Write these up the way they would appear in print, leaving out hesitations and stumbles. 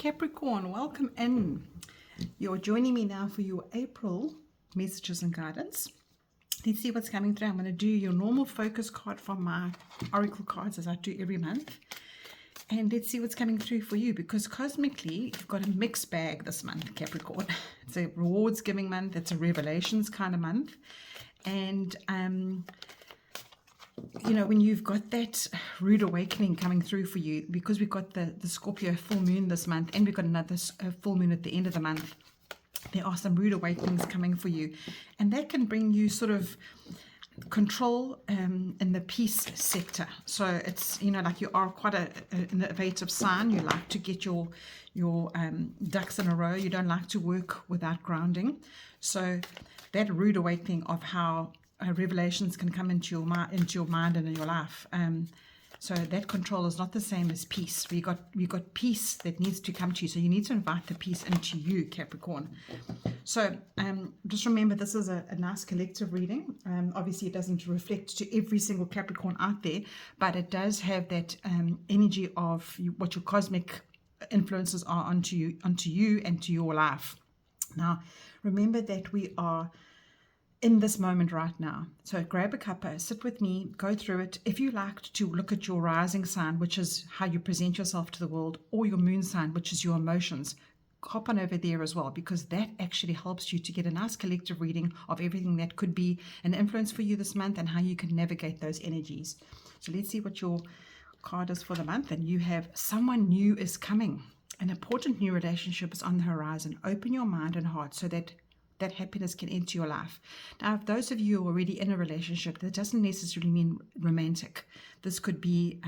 Capricorn, welcome in. You're joining me now for your April messages and guidance. Let's see what's coming through. I'm going to do your normal focus card from my oracle cards as I do every month. And let's see what's coming through for you, because cosmically you've got a mixed bag this month, Capricorn. It's a rewards giving month. It's a revelations kind of month. And you know, when you've got that rude awakening coming through for you, because we've got the Scorpio full moon this month, and we've got another full moon at the end of the month, there are some rude awakenings coming for you, and that can bring you sort of control in the peace sector. So it's, you know, like you are quite an innovative sign. You like to get your ducks in a row. You don't like to work without grounding. So that rude awakening of how revelations can come into your mind and in your life. So that control is not the same as peace. We got peace that needs to come to you. So you need to invite the peace into you, Capricorn. So just remember, this is a nice collective reading. Obviously, it doesn't reflect to every single Capricorn out there, but it does have that energy of what your cosmic influences are onto you and to your life. Now, remember that we are in this moment right now. So grab a cuppa, sit with me, go through it. If you like to look at your rising sign, which is how you present yourself to the world, or your moon sign, which is your emotions, hop on over there as well, because that actually helps you to get a nice collective reading of everything that could be an influence for you this month and how you can navigate those energies. So let's see what your card is for the month. And you have someone new is coming. An important new relationship is on the horizon. Open your mind and heart so that happiness can enter your life. Now, if those of you are already in a relationship, that doesn't necessarily mean romantic. This could be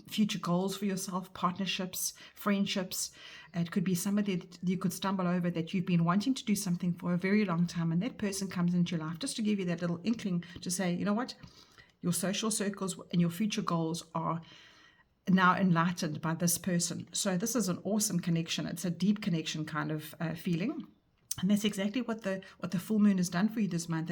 future goals for yourself, partnerships, friendships. It could be somebody that you could stumble over that you've been wanting to do something for a very long time, and that person comes into your life just to give you that little inkling to say, you know what, your social circles and your future goals are now enlightened by this person. So this is an awesome connection. It's a deep connection kind of feeling. And that's exactly what the full moon has done for you this month.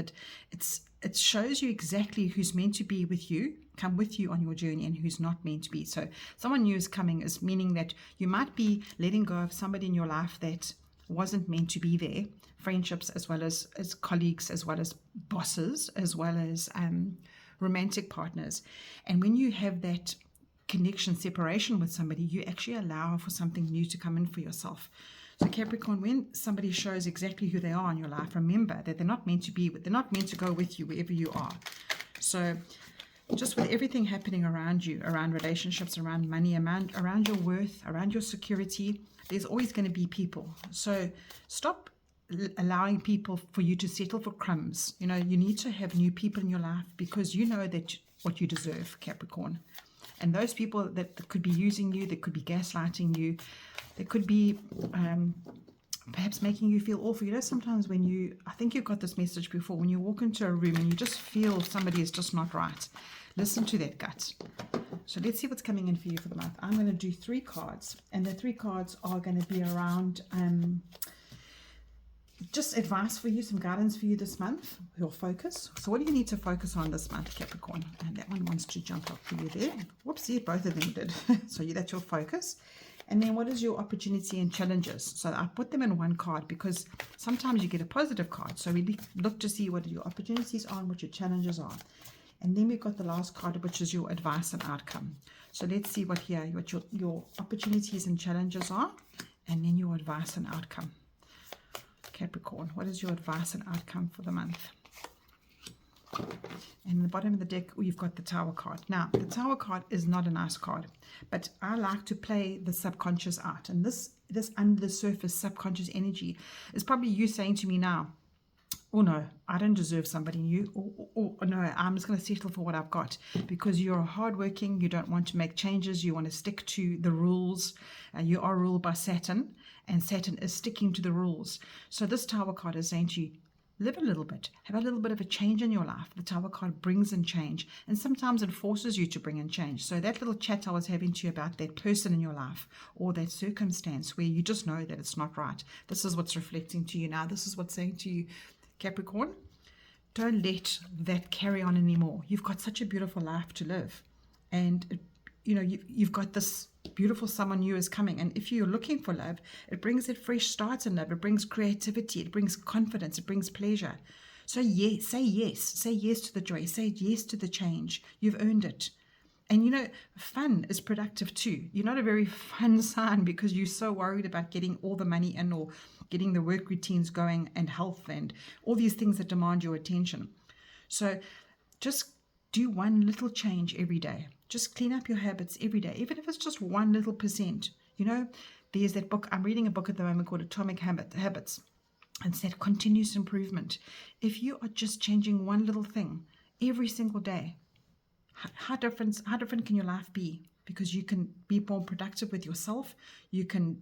It shows you exactly who's meant to be with you, come with you on your journey, and who's not meant to be. So someone new is coming is meaning that you might be letting go of somebody in your life that wasn't meant to be there. Friendships as well as colleagues, as well as bosses, as well as romantic partners. And when you have that connection, separation with somebody, you actually allow for something new to come in for yourself. So Capricorn, when somebody shows exactly who they are in your life, remember that they're not meant to go with you wherever you are. So just with everything happening around you, around relationships, around money, around your worth, around your security, there's always going to be people. So stop allowing people for you to settle for crumbs. You know, you need to have new people in your life, because you know that what you deserve, Capricorn. And those people that could be using you, that could be gaslighting you, they could be perhaps making you feel awful. You know, sometimes when I think you've got this message before, when you walk into a room and you just feel somebody is just not right, listen to that gut. So let's see what's coming in for you for the month. I'm going to do 3 cards, and the 3 cards are going to be around just advice for you, some guidance for you this month, your focus. So what do you need to focus on this month, Capricorn? And that one wants to jump up for you there. Whoopsie, both of them did. So that's your focus. And then what is your opportunity and challenges? So I put them in one card because sometimes you get a positive card. So we look to see what your opportunities are and what your challenges are. And then we've got the last card, which is your advice and outcome. So let's see what your opportunities and challenges are, and then your advice and outcome. Capricorn, what is your advice and outcome for the month? And in the bottom of the deck, you've got the Tower card. Now, the Tower card is not a nice card, but I like to play the subconscious out. And this under the surface subconscious energy is probably you saying to me now, oh no, I don't deserve somebody new, or no, I'm just going to settle for what I've got, because you're hardworking, you don't want to make changes, you want to stick to the rules. You are ruled by Saturn, and Saturn is sticking to the rules. So this Tower card is saying to you, live a little bit, have a little bit of a change in your life. The Tower card brings in change, and sometimes it forces you to bring in change. So that little chat I was having to you about that person in your life, or that circumstance where you just know that it's not right, this is what's reflecting to you now. This is what's saying to you, Capricorn, don't let that carry on anymore. You've got such a beautiful life to live, and you know you've got this beautiful someone new is coming. And if you're looking for love, it brings that fresh start in love. It brings creativity. It brings confidence. It brings pleasure. So yes, say yes. Say yes to the joy. Say yes to the change. You've earned it. And you know, fun is productive too. You're not a very fun sign because you're so worried about getting all the money in or getting the work routines going and health and all these things that demand your attention. So just do one little change every day. Just clean up your habits every day, even if it's just 1 little %. You know, there's that book, I'm reading a book at the moment called Atomic Habits. It's that continuous improvement. If you are just changing one little thing every single day, how different can your life be? Because you can be more productive with yourself. You can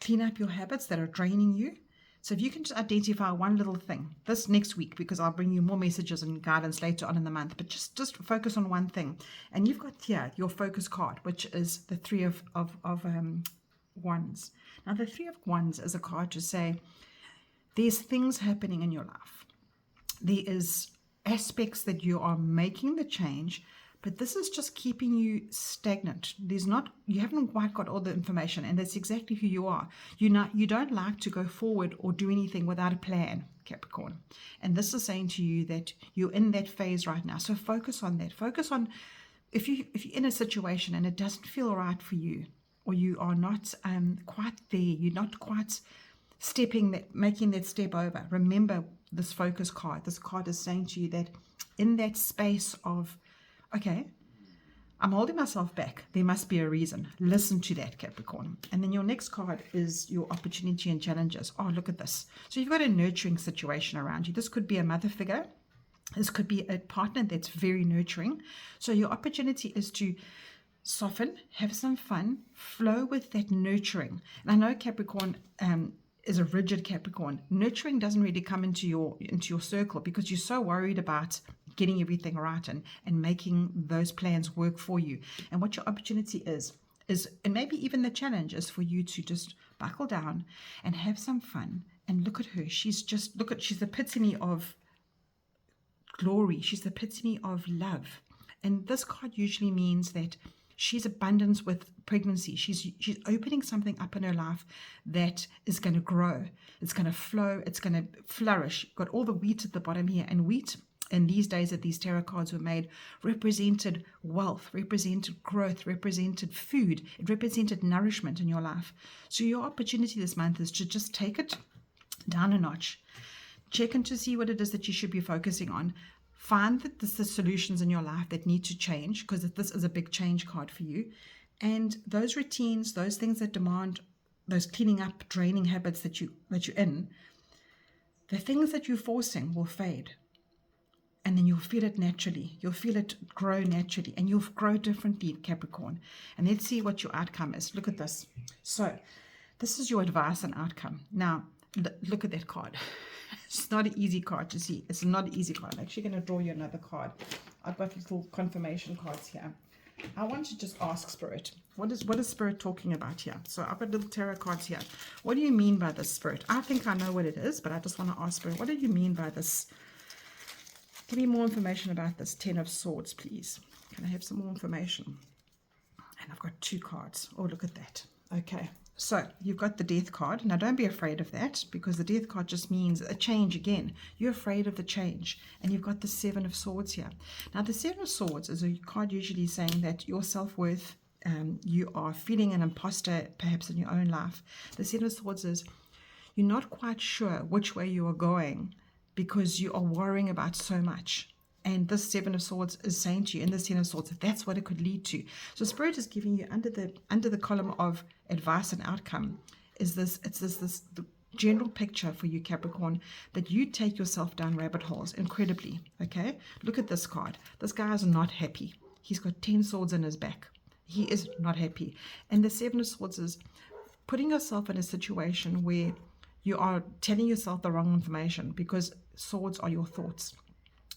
clean up your habits that are draining you. So if you can just identify one little thing this next week, because I'll bring you more messages and guidance later on in the month, but just focus on one thing. And you've got here your focus card, which is the 3 of Wands. Now the 3 of Wands is a card to say there's things happening in your life. There is aspects that you are making the change, but this is just keeping you stagnant. You haven't quite got all the information, and that's exactly who you are. You don't like to go forward or do anything without a plan, Capricorn. And this is saying to you that you're in that phase right now. So focus on that. Focus on if you're in a situation and it doesn't feel right for you, or you are not quite there, you're not quite making that step over. Remember this focus card. This card is saying to you that in that space of, okay, I'm holding myself back. There must be a reason. Listen to that, Capricorn. And then your next card is your opportunity and challenges. Oh, look at this. So you've got a nurturing situation around you. This could be a mother figure. This could be a partner that's very nurturing. So your opportunity is to soften, have some fun, flow with that nurturing. And I know Capricorn is a rigid Capricorn. Nurturing doesn't really come into your circle because you're so worried about getting everything right and making those plans work for you. And what your opportunity is, and maybe even the challenge is for you to just buckle down and have some fun. And look at her. She's the epitome of glory. She's the epitome of love. And this card usually means that she's abundance with pregnancy. She's opening something up in her life that is going to grow. It's going to flow. It's going to flourish. Got all the wheat at the bottom here. And wheat in these days that these tarot cards were made represented wealth, represented growth, represented food. It represented nourishment in your life. So your opportunity this month is to just take it down a notch. Check in to see what it is that you should be focusing on. Find that there's the solutions in your life that need to change, because this is a big change card for you. And those routines, those things that demand those cleaning up, draining habits that you're in, the things that you're forcing will fade. And then you'll feel it naturally. You'll feel it grow naturally. And you'll grow differently, Capricorn. And let's see what your outcome is. Look at this. So this is your advice and outcome. Now, look at that card. It's not an easy card to see. It's not an easy card. I'm actually going to draw you another card. I've got little confirmation cards here. I want to just ask Spirit. What is Spirit talking about here? So I've got little tarot cards here. What do you mean by this, Spirit? I think I know what it is, but I just want to ask Spirit, what do you mean by this? Give me more information about this 10 of Swords, please. Can I have some more information? And I've got 2 cards. Oh, look at that. Okay. So you've got the Death card. Now don't be afraid of that, because the Death card just means a change again. You're afraid of the change. And you've got the 7 of Swords here. Now the 7 of Swords is a card usually saying that your self-worth, you are feeling an imposter perhaps in your own life. The 7 of Swords is you're not quite sure which way you are going because you are worrying about so much. And this 7 of Swords is saying to you in the 7 of Swords, that's what it could lead to. So Spirit is giving you under the column of advice and outcome is this the general picture for you, Capricorn, that you take yourself down rabbit holes incredibly. Okay, look at this card. This guy is not happy. He's got 10 swords in his back. He is not happy. And the 7 of Swords is putting yourself in a situation where you are telling yourself the wrong information, because swords are your thoughts.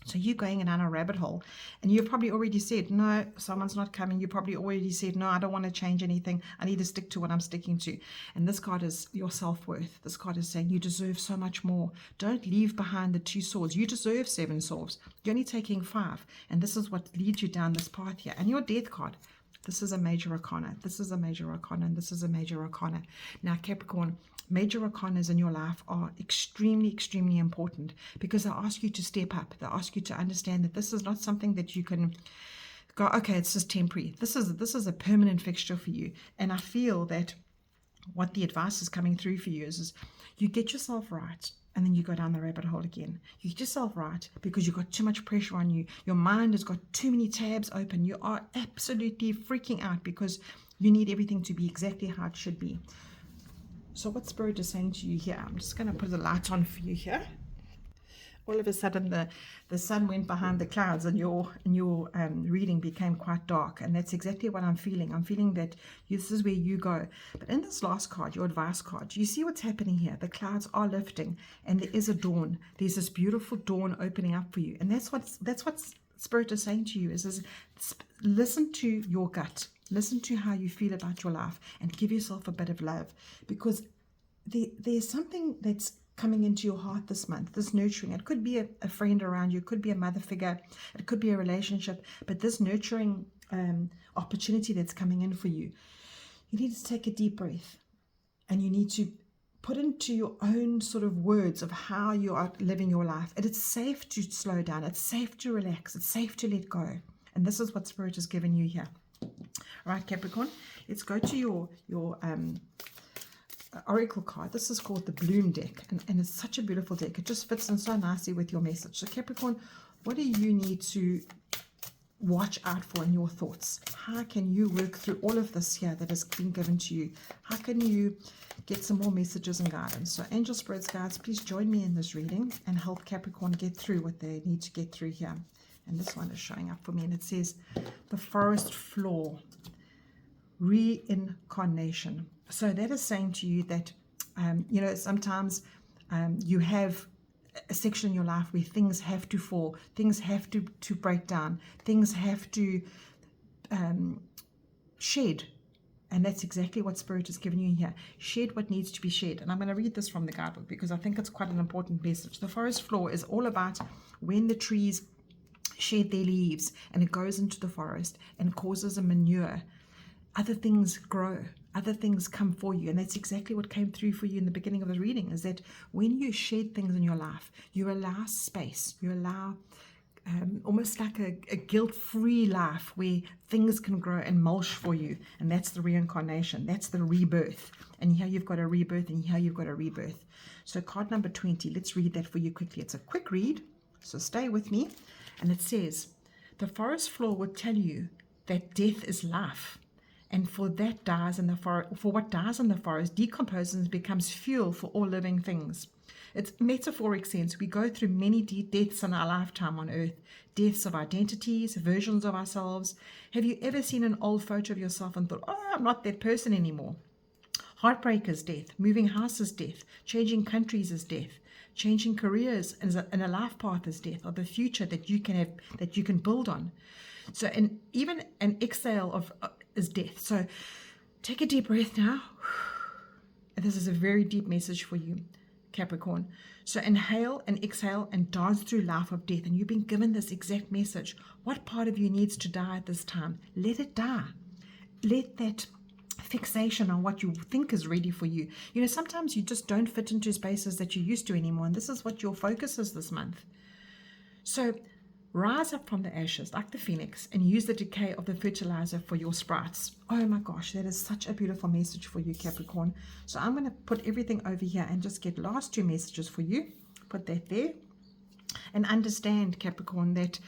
So you're going down a rabbit hole, and you've probably already said, no, someone's not coming. You probably already said, no, I don't want to change anything. I need to stick to what I'm sticking to. And this card is your self-worth. This card is saying you deserve so much more. Don't leave behind the 2 swords. You deserve 7 swords. You're only taking 5. And this is what leads you down this path here. And your Death card, This is a major arcana. This is a major arcana, and this is a major arcana. Now, Capricorn, major arcanas in your life are extremely, extremely important because they ask you to step up. They ask you to understand that this is not something that you can go, okay, it's just temporary. This is a permanent fixture for you. And I feel that what the advice is coming through for you is you get yourself right, and then you go down the rabbit hole again. You get yourself right because you've got too much pressure on you. Your mind has got too many tabs open. You are absolutely freaking out because you need everything to be exactly how it should be. So what Spirit is saying to you here, I'm just going to put the light on for you here. All of a sudden the sun went behind the clouds and your reading became quite dark, and that's exactly what I'm feeling. I'm feeling that this is where you go. But in this last card, your advice card, you see what's happening here. The clouds are lifting and there is a dawn. There's this beautiful dawn opening up for you, and that's what Spirit is saying to you is listen to your gut, listen to how you feel about your life, and give yourself a bit of love, because there's something that's coming into your heart this month, this nurturing. It could be a friend around you, it could be a mother figure, it could be a relationship, but this nurturing opportunity that's coming in for you, you need to take a deep breath and you need to put into your own sort of words of how you are living your life. And it's safe to slow down, it's safe to relax, it's safe to let go. And this is what Spirit has given you here. All right, Capricorn, let's go to your oracle card. This is called the Bloom deck, and it's such a beautiful deck. It just fits in so nicely with your message. So Capricorn, what do you need to watch out for in your thoughts? How can you work through all of this here that has been given to you? How can you get some more messages and guidance? So angel, spirits, guides, please join me in this reading and help Capricorn get through what they need to get through here. And this one is showing up for me, and it says the forest floor, reincarnation. So that is saying to you that, sometimes you have a section in your life where things have to fall, things have to break down, things have to shed. And that's exactly what Spirit has given you here. Shed what needs to be shed. And I'm going to read this from the guidebook because I think it's quite an important message. The forest floor is all about when the trees shed their leaves and it goes into the forest and causes a manure. Other things grow, other things come for you, and that's exactly what came through for you in the beginning of the reading, is that when you shed things in your life, you allow space, you allow almost like a guilt-free life where things can grow and mulch for you, and that's the reincarnation, that's the rebirth. And here you've got a rebirth, and here you've got a rebirth. So card number 20, let's read that for you quickly. It's a quick read, so stay with me. And it says, the forest floor will tell you that death is life. And for what dies in the forest decomposes and becomes fuel for all living things. It's metaphoric sense. We go through many deaths in our lifetime on earth. Deaths of identities, versions of ourselves. Have you ever seen an old photo of yourself and thought, oh, I'm not that person anymore? Heartbreak is death. Moving house is death. Changing countries is death. Changing careers and a life path is death, or the future that you can have, that you can build on. So, and even an exhale is death. So take a deep breath now. And this is a very deep message for you, Capricorn. So inhale and exhale and dance through life of death. And you've been given this exact message. What part of you needs to die at this time? Let it die. Let that fixation on what you think is ready for you. Sometimes you just don't fit into spaces that you used to anymore. And this is what your focus is this month. So rise up from the ashes like the phoenix and use the decay of the fertilizer for your sprouts. Oh my gosh, that is such a beautiful message for you, Capricorn. So I'm going to put everything over here and just get last two messages for you. Put that there. And understand, Capricorn, that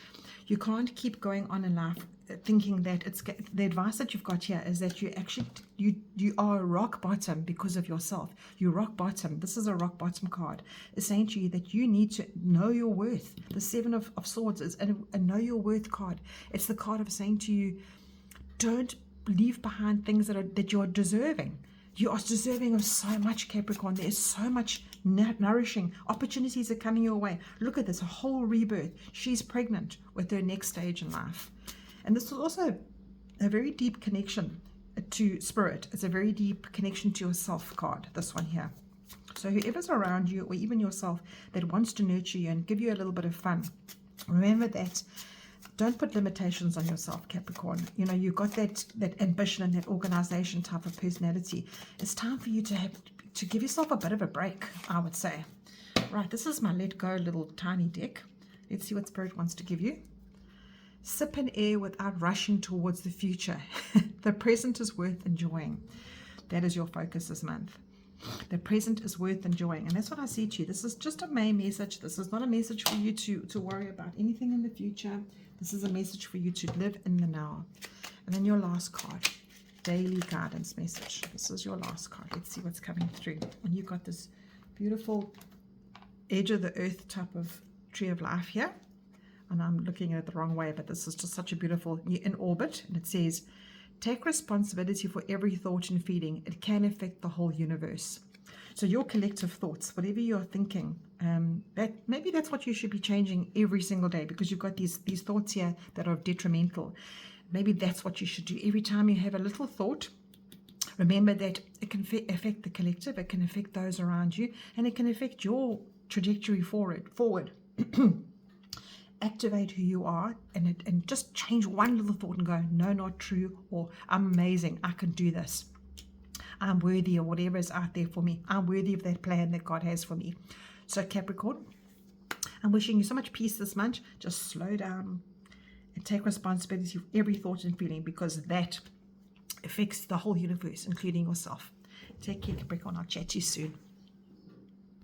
you can't keep going on in life thinking that it's the advice that you've got here is that you actually you are rock bottom because of yourself. You're rock bottom. This is a rock bottom card. It's saying to you that you need to know your worth. The Seven of Swords is a know your worth card. It's the card of saying to you, don't leave behind things that you're deserving. You are deserving of so much, Capricorn. There is so much nourishing. Opportunities are coming your way. Look at this, a whole rebirth. She's pregnant with her next stage in life. And this is also a very deep connection to spirit. It's a very deep connection to yourself card, this one here. So whoever's around you, or even yourself, that wants to nurture you and give you a little bit of fun, remember that Don't put limitations on yourself, Capricorn. You know, you've got that ambition and that organization type of personality. It's time for you to give yourself a bit of a break, I would say. Right, this is my Let Go little tiny deck. Let's see what Spirit wants to give you. Sip in air without rushing towards the future. The present is worth enjoying. That is your focus this month. The present is worth enjoying. And that's what I see to you. This is just a May message. This is not a message for you to worry about anything in the future. This is a message for you to live in the now. And then your last card, daily guidance message. This is your last card. Let's see what's coming through. And you've got this beautiful edge of the earth type of tree of life here. And I'm looking at it the wrong way, but this is just such a beautiful, you're in orbit. And it says, take responsibility for every thought and feeling. It can affect the whole universe. So your collective thoughts, whatever you're thinking, maybe that's what you should be changing every single day, because you've got these thoughts here that are detrimental. Maybe that's what you should do. Every time you have a little thought, remember that it can affect the collective, it can affect those around you, and it can affect your trajectory forward. Activate who you are and just change one little thought and go, no, not true, or I'm amazing, I can do this, I'm worthy, or whatever is out there for me. I'm worthy of that plan that God has for me. So Capricorn, I'm wishing you so much peace this month. Just slow down and take responsibility for every thought and feeling, because that affects the whole universe, including yourself. Take care, Capricorn. I'll chat to you soon.